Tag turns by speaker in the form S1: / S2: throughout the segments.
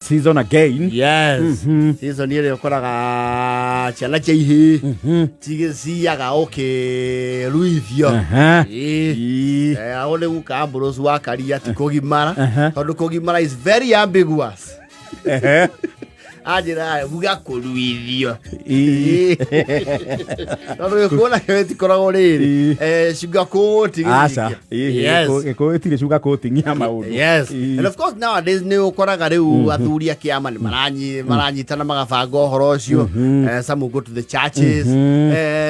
S1: season again.
S2: Yes. Season ile yokoraga ciana cia ihii. Tigiciaga ruithio. Ole ukambros wa karia tikogimara. Tondu kogimara is very ambiguous. Ajira buga kuruithio. Tondu yokona kweti koragwo riri. Sugar coating.
S1: Asa. Yes. Ko etire sugar coating ya maundu.
S2: Yes. And of course nowadays ne ukoraga riu athuri akiama ni maranyitana magabanga uhoro ucio. Some will go to the churches.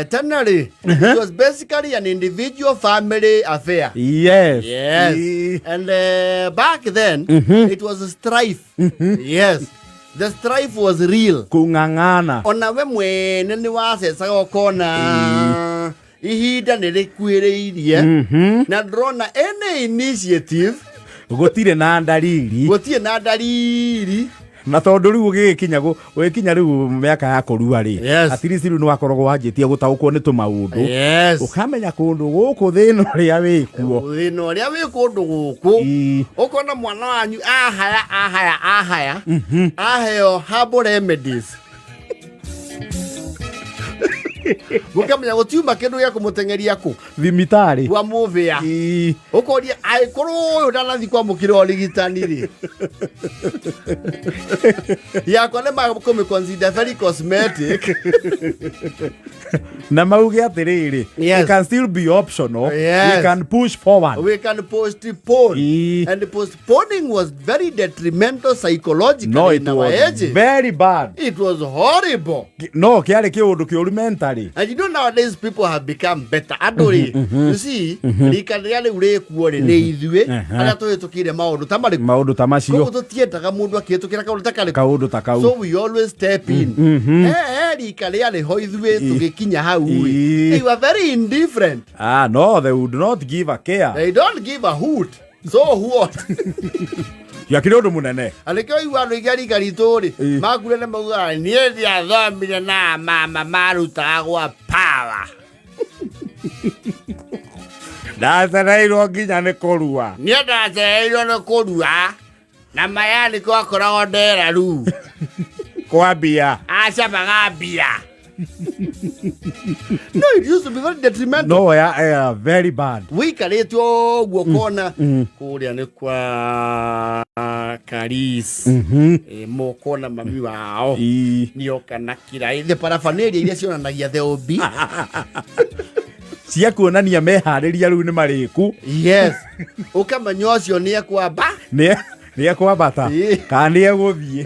S2: Tenary. It was basically an individual family affair.
S1: Yes.
S2: Yes. And back then it was a strife. Yes. The strife was real.
S1: Kungangana.
S2: Ona we mwene ni wacecaga ukona ihinda ni rikuiriirie na drona any initiative
S1: gutire na ndariri na tondu riu ugikinya riu miaka ya kurua ri at least riu ni wakorogwo wanjitie gutaukwo ni tumaundu ukamenya kundu guku thino ria wikuo guku ukona mwana wanyu ahaya aheo herbal remedies gukamenya gutiuma kindu gia kumutengeria ku thimitari
S2: wa muvia ukoria aikuru uyu ndanathi kwa mukiro origitani ri ya kone makome consider very cosmetic
S1: na mauge atiriri it can still be optional. We can push forward,
S2: we can postpone and postponing was very detrimental psychologically.
S1: No, it was very bad.
S2: It was horrible.
S1: No, kiari kiundu kiuru mentally.
S2: And you know nowadays people have become better. Adori, you see, rikariale ure kuore ne ithue ala to tukire maundu tamacio ko tutietaga mundu akitukira kaundu takau. So we always step in. Rikariale ho ithue tugikinya hau. They were very indifferent.
S1: No, they would not give a care.
S2: They don't give a hoot. So what?
S1: Ya kirodo munene
S2: alekyo iwalo igari garitori magure na magura nie dia thomire na mama maruta gwa power
S1: ndacereirwo nginya ni kurua
S2: nie ndacereirwo ni kurua na mayani kwa koragwo ndera ru
S1: kwambia
S2: acabaga mbia. No, it used to be very detrimental.
S1: No, yeah, very bad.
S2: We karetwo guokona kuria ni kwa Karis mokona mami wao nioka na kira the paraphernalia iria cionanagia the obi
S1: cia kuonania mehariria riu ni mariku.
S2: Yes. Ukamenya ucio ni ekwamba
S1: ni ekwambata kana eguthie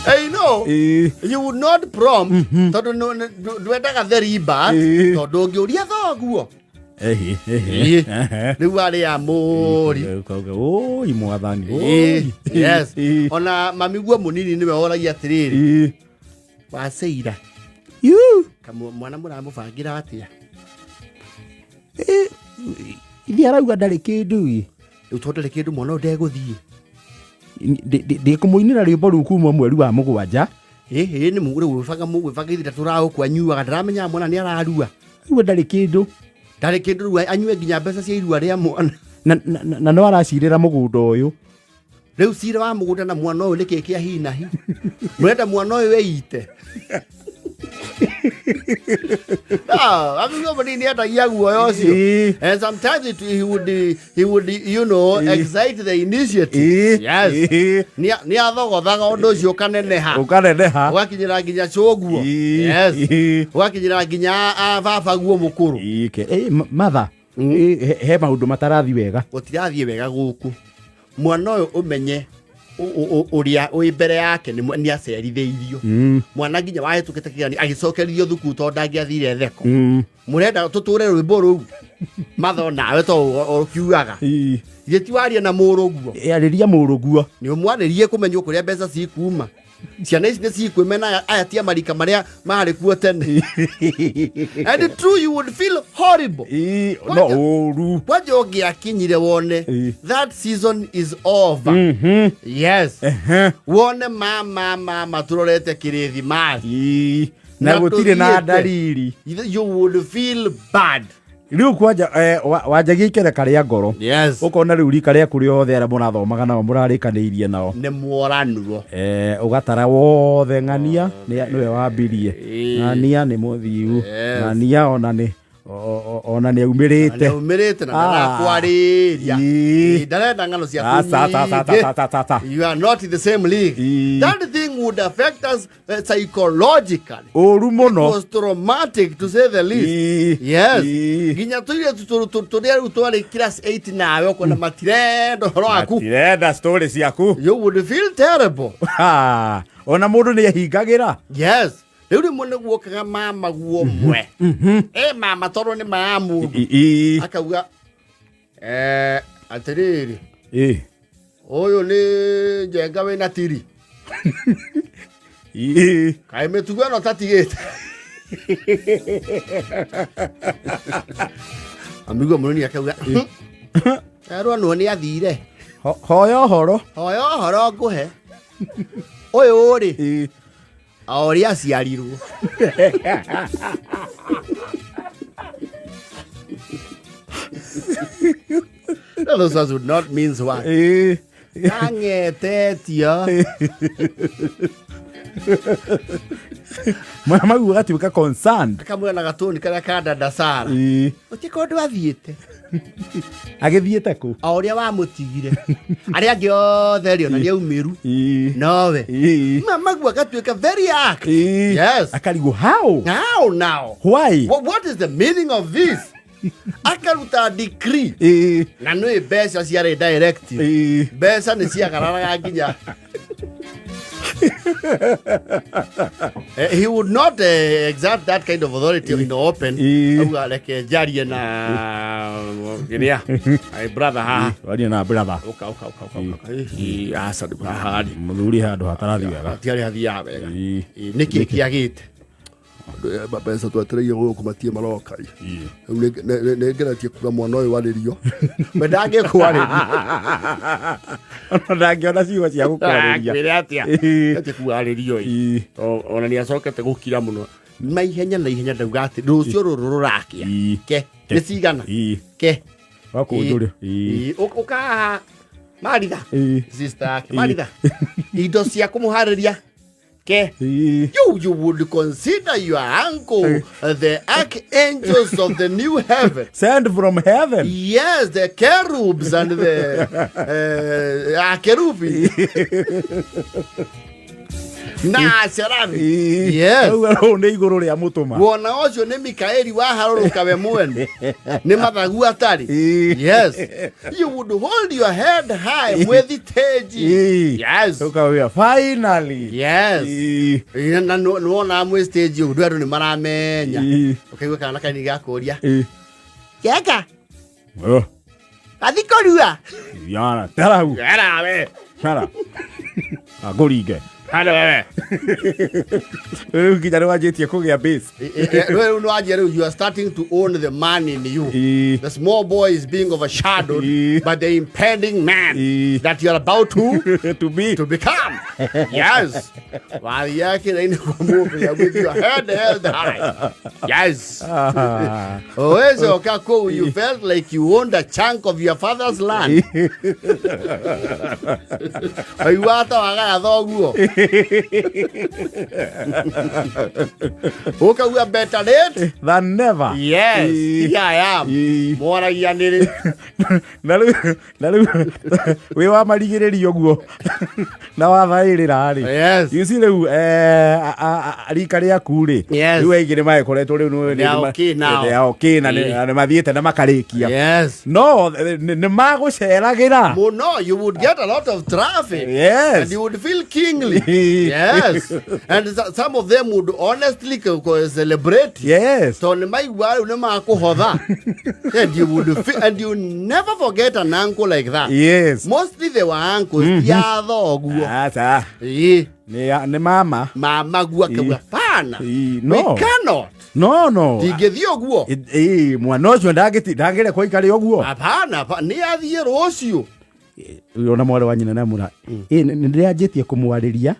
S2: Hey, no, you would not prompt tondu ndwendaga very bad tondu ngiuria thoguo riu ari amuri
S1: mwathani.
S2: Yes. Ona mamiguo munini niwe oragia atiriri waceira mwana muramubangira atia
S1: ithi arauga ndari kindu
S2: riu tondu ndari kindu mwana ndeguthie
S1: ndikumuinira rwimbo ru kuma mweri wa mugwanja
S2: ni mugure gwibanga ithira turagukwa nyuaga ndaramenya mwana ni ararua
S1: riu ndari kindu
S2: ru anyue nginya mbeca cia irua ria mwana
S1: na no aracirira mugunda uyu
S2: riu cira wa mugunda na mwana uyu niki kia hinahi murenda mwana uyu weite and sometimes he would excite the initiative. Yes. Ni athogothaga undu ucio kaneneha ugakinyira nginya coguo. Yes. Ugakinyira nginya baba guo mukuru.
S1: Mother he maundu matarathi wega
S2: gutirathie wega guku mwana uyu umenye uria ui mbere yake ni aceritheirio mwana nginya wahetukite kigani agicokerithio thuku tondu angiathire theko murenda tuture rwimbo ru matho nawe to ukiugaga gitiwaria na muruguo
S1: ariria muruguo
S2: ni umwaririe kumenywo kuria mbeca cikuma ciana ici nicikwimena aya tia marika maria mari kuo tene and true you would feel horrible
S1: no oru
S2: waje ungiakinyire wone that season is over. Yes. Wone mama turorete kirithi mathi
S1: na gutire na ndariri
S2: you would feel bad.
S1: riu kwanja wanjagia ikereka ria ngoro ukona riu rika ria kuri othe ara murathomaga nao murarikaniirie nao
S2: ne muoranuo
S1: ugatara wothe ng'ania niwe wambirie ng'ania ni muthiu ng'ania ona ni aumirite
S2: na ndakwariria ndarenda ng'ano cia you are not in the same league. That thing would affect us psychologically.
S1: Oru muno.
S2: It was traumatic to say the least. Yes. Ginya turia utware class 8 nawe kuna matirenda horo aku.
S1: Matirenda stories yaku.
S2: You would feel terrible.
S1: Ona mundu ni ahingagira.
S2: Yes. Uri mone guokaga mama guo mwe. Mama toro ni maamu. Akauga atiriri. Oyo ni jenga we na tiri. Kai metuga no tatigete. Amigo munoni akauga. Aro no ni athire.
S1: Hoyo horo
S2: nguhe. Oyo ri. Aori aciarirwo. Those words would not mean what. Angetetia.
S1: Mama ugati uka concerned.
S2: Akamwena gatoni kara kada dasara. Utikondo athiete.
S1: Agithiete ku.
S2: Aoria wa mutigire. Ari angi othe rio na ni aumiru. Nowe. Mama gatuika very act. Yes.
S1: Akarigo how?
S2: Now.
S1: Why?
S2: What is the meaning of this? Akaruta decree. Na no besa ciare directive. Besa ni ciagararaga nginya. He would not exert that kind of authority in the open. Like Jari na Guinea. My brother ha.
S1: Wadi na brother.
S2: He asked hard.
S1: Muduri hado hatarathi wega.
S2: Tiari hathia wega. Niki kiagite. Bapesa twatreyo gukumatie maroka. Negeratie kuga mwana oyo waririo. Medage kwaririo.
S1: Ndage ona ciwa cia gukwariria.
S2: Kwiratia. Ati kwaririo. Ona ni acokete gukira muno. Maihenya na ihenya ndauga ati rucio rurakia. Ke. Nicigana. Ke.
S1: Wakundure.
S2: Uka Maritha. Sister Maritha. Indo cia kumuhariria. Okay. You would consider your uncle the archangels of the new heaven.
S1: Sent from heaven.
S2: Yes, the cherubs and the kerubi. Na serani. Yes.
S1: Ne iguru ria mutuma.
S2: Wona ocio ni Mikaeli wa haruruka we mwene. Ni mathagu atari. Yes. You would hold your head high with the stage. Yes.
S1: Okay, finally.
S2: Yes. Na no na mu stage yo ndu ni maramenya. Okay, we kana kani gakoria. Keka. Adikorua.
S1: Yana, tarau.
S2: Yana we.
S1: Shara. Agorige.
S2: Hello, you are starting to own the man in you. The small boy is being overshadowed by the impending man that you are about to become. Yes. While you are with your head held high. Yes. You felt like you owned a chunk of your father's land. You are okay, we are better late
S1: than never.
S2: Yes, here I am. More yaniri.
S1: Nalu, we were marigiri yoguo. Now I'm very.
S2: Yes.
S1: You see the Rikaria Kuri.
S2: Yes.
S1: You ain't getting my correct.
S2: They are okay now.
S1: They are okay. And Madieta Namakariki.
S2: Yes.
S1: No, the Mago Seragina.
S2: No, you would get a lot of traffic.
S1: Yes.
S2: And you would feel kingly. Yes. And some of them would honestly celebrate.
S1: Yes.
S2: So and you would feel, and you never forget an uncle like that.
S1: Yes.
S2: Mostly they were uncles.
S1: Ne mama.
S2: Mama guakawa. Pana.
S1: No.
S2: We cannot.
S1: No.
S2: Tigethio guo.
S1: Mwanocio ndagire kwa ikari oguo.
S2: Hapana, ni athie rocio.
S1: Ona mwara wa nyina na mura. Ndirajĩtie kumwariria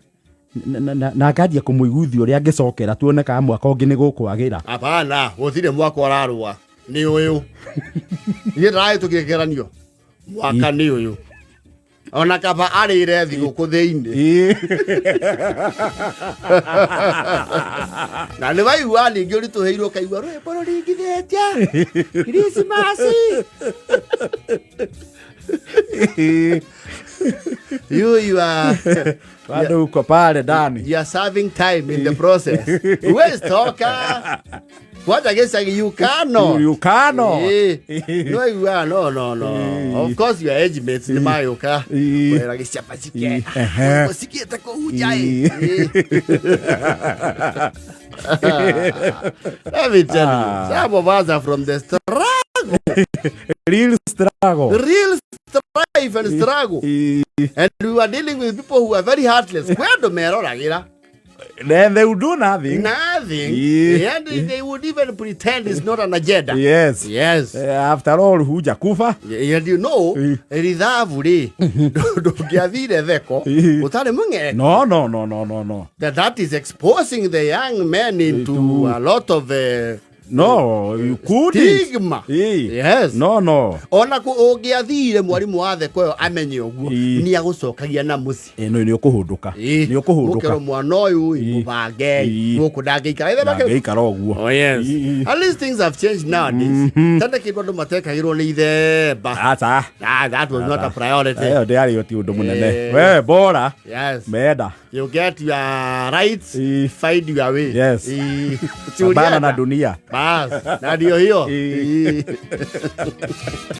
S1: na akadia kumuiguthio ria ngicokera tuone ka mwaka ungi ni gukwagira.
S2: Hapana, gutire mwaka urarua. ni uyu ye rai tukigeranio mwaka ni uyu ona kaba arire thiguku thiini na ni waigua ningi uri tuheirwo kaigua rwimbo ruringithitia Christmas you are
S1: bado uko pale ndani,
S2: you are serving time in the process. Where's talker? What I guess you cannot.
S1: You cannot.
S2: No, you are no. Of course, your age mates ni mayoka. Wera gisiapa sike. Sike tako ujai. Let me tell you, some of us are from the struggle.
S1: Real struggle.
S2: Real strife and struggle. And we are dealing with people who are very heartless. Where do merora?
S1: Then they will do nothing.
S2: Nothing. And they would even pretend it's not an agenda.
S1: Yes. After all, huja kufa.
S2: And you know, ridhavuri dogiavire veko utale munge.
S1: No.
S2: That is exposing the young men into a lot of
S1: no, you couldn't.
S2: Stigma.
S1: Yes. No.
S2: Ona ku ogiathire mwarimu wa theko yo amenye uguo ni agucokagia na muci.
S1: No ni ukuhunduka. Ni ukuhunduka.
S2: Mukero mwana uyu imubange. Muku ndangeikara ithe make.
S1: Ndangeikara uguo.
S2: Oh yes. At least things have changed nowadays. Tanda kindu ndo matekagirwo ni ithe ba. That was not a priority.
S1: Ayo ndiari yoti undu munene. We bora.
S2: Yes.
S1: Meda.
S2: You get your rights, find your way.
S1: Yes. Bana na dunia.
S2: Bas, na ndio hiyo.